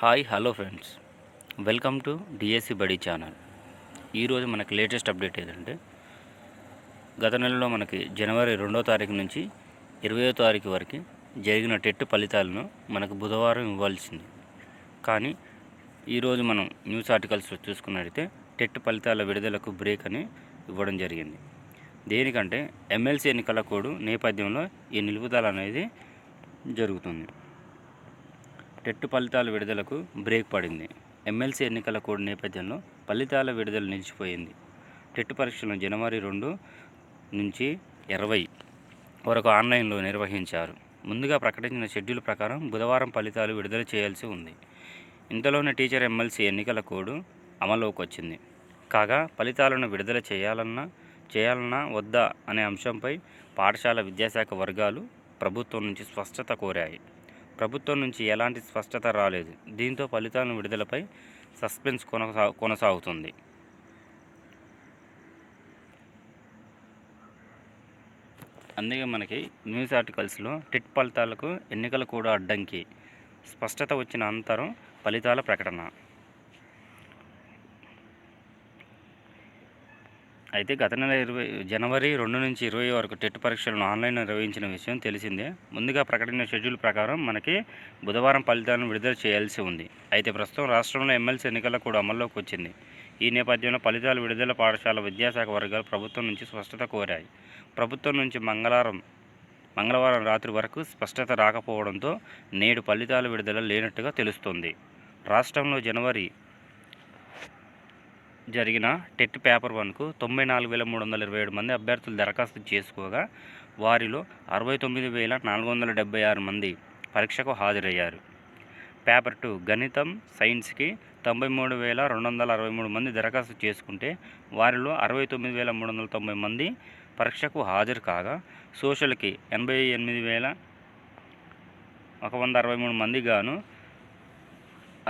Hi hello friends, welcome to DSC బడి channel. ఈరోజు మనకి లేటెస్ట్ అప్డేట్ ఏంటంటే, గత నెలలో మనకి జనవరి 2వ తారీఖు నుంచి 20వ తారీఖు వరకు జరిగిన టెట్ ఫలితాలను మనకు బుధవారం ఇవ్వాల్సింది. కానీ ఈరోజు మనం న్యూస్ ఆర్టికల్స్లో చూసుకున్నట్లయితే టెట్ ఫలితాల విడుదలకు బ్రేక్ అని ఇవ్వడం జరిగింది. దేనికంటే ఎమ్మెల్సీ ఎన్నికల కోడ్ నేపథ్యంలో ఈ నిలుపుదల అనేది జరుగుతుంది. టెట్ ఫలితాల విడుదలకు బ్రేక్ పడింది. ఎమ్మెల్సీ ఎన్నికల కోడ్ నేపథ్యంలో ఫలితాల విడుదల నిలిచిపోయింది. టెట్ పరీక్షలను జనవరి 2 నుంచి 20 వరకు ఆన్లైన్లో నిర్వహించారు. ముందుగా ప్రకటించిన షెడ్యూల్ ప్రకారం బుధవారం ఫలితాలు విడుదల చేయాల్సి ఉంది. ఇంతలోనే టీచర్ ఎమ్మెల్సీ ఎన్నికల కోడ్ అమల్లోకి వచ్చింది. కాగా ఫలితాలను విడుదల చేయాలన్నా వద్దా అనే అంశంపై పాఠశాల విద్యాశాఖ వర్గాలు ప్రభుత్వం నుంచి స్పష్టత కోరాయి. ప్రభుత్వం నుంచి ఎలాంటి స్పష్టత రాలేదు. దీంతో ఫలితాల విడుదలపై సస్పెన్స్ కొనసాగుతుంది. అందుకే మనకి న్యూస్ ఆర్టికల్స్లో టెట్ ఫలితాలకు ఎన్నికల కూడా అడ్డంకి, స్పష్టత వచ్చిన అనంతరం ఫలితాల ప్రకటన. అయితే గత నెల జనవరి 2 నుంచి 20 వరకు టెట్ పరీక్షలను ఆన్లైన్లో నిర్వహించిన విషయం తెలిసిందే. ముందుగా ప్రకటించిన షెడ్యూల్ ప్రకారం మనకి బుధవారం ఫలితాలను విడుదల చేయాల్సి ఉంది. అయితే ప్రస్తుతం రాష్ట్రంలో ఎమ్మెల్సీ ఎన్నికల కూడా అమల్లోకి వచ్చింది. ఈ నేపథ్యంలో ఫలితాల విడుదల పాఠశాల విద్యాశాఖ వర్గాలు ప్రభుత్వం నుంచి స్పష్టత కోరాయి. ప్రభుత్వం నుంచి మంగళవారం రాత్రి వరకు స్పష్టత రాకపోవడంతో నేడు ఫలితాల విడుదల లేనట్టుగా తెలుస్తోంది. రాష్ట్రంలో జనవరి జరిగిన టెట్ పేపర్ 1కు 94,327 మంది అభ్యర్థులు దరఖాస్తు చేసుకోగా వారిలో 69,476 మంది పరీక్షకు హాజరయ్యారు. పేపర్ 2 గణితం, సైన్స్కి 93,263 మంది దరఖాస్తు చేసుకుంటే వారిలో 69,390 మంది పరీక్షకు హాజరు కాగా, సోషల్కి 88,163 మంది గాను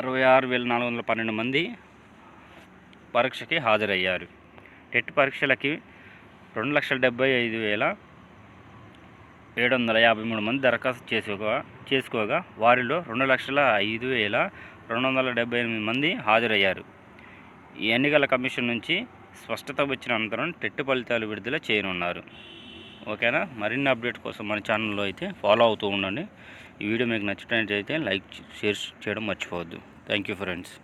66,412 మంది పరీక్షకి హాజరయ్యారు. టెట్ పరీక్షలకి 2,75,753 మంది దరఖాస్తు చేసుకోగా వారిలో 2,05,278 మంది హాజరయ్యారు. ఈ ఎన్నికల కమిషన్ నుంచి స్పష్టత వచ్చిన అనంతరం టెట్ ఫలితాలు విడుదల చేయనున్నారు. ఓకేనా? మరిన్ని అప్డేట్ కోసం మన ఛానల్లో అయితే ఫాలో అవుతూ ఉండండి. ఈ వీడియో మీకు నచ్చినట్లయితే లైక్, షేర్ చేయడం మర్చిపోవద్దు. Thank you friends.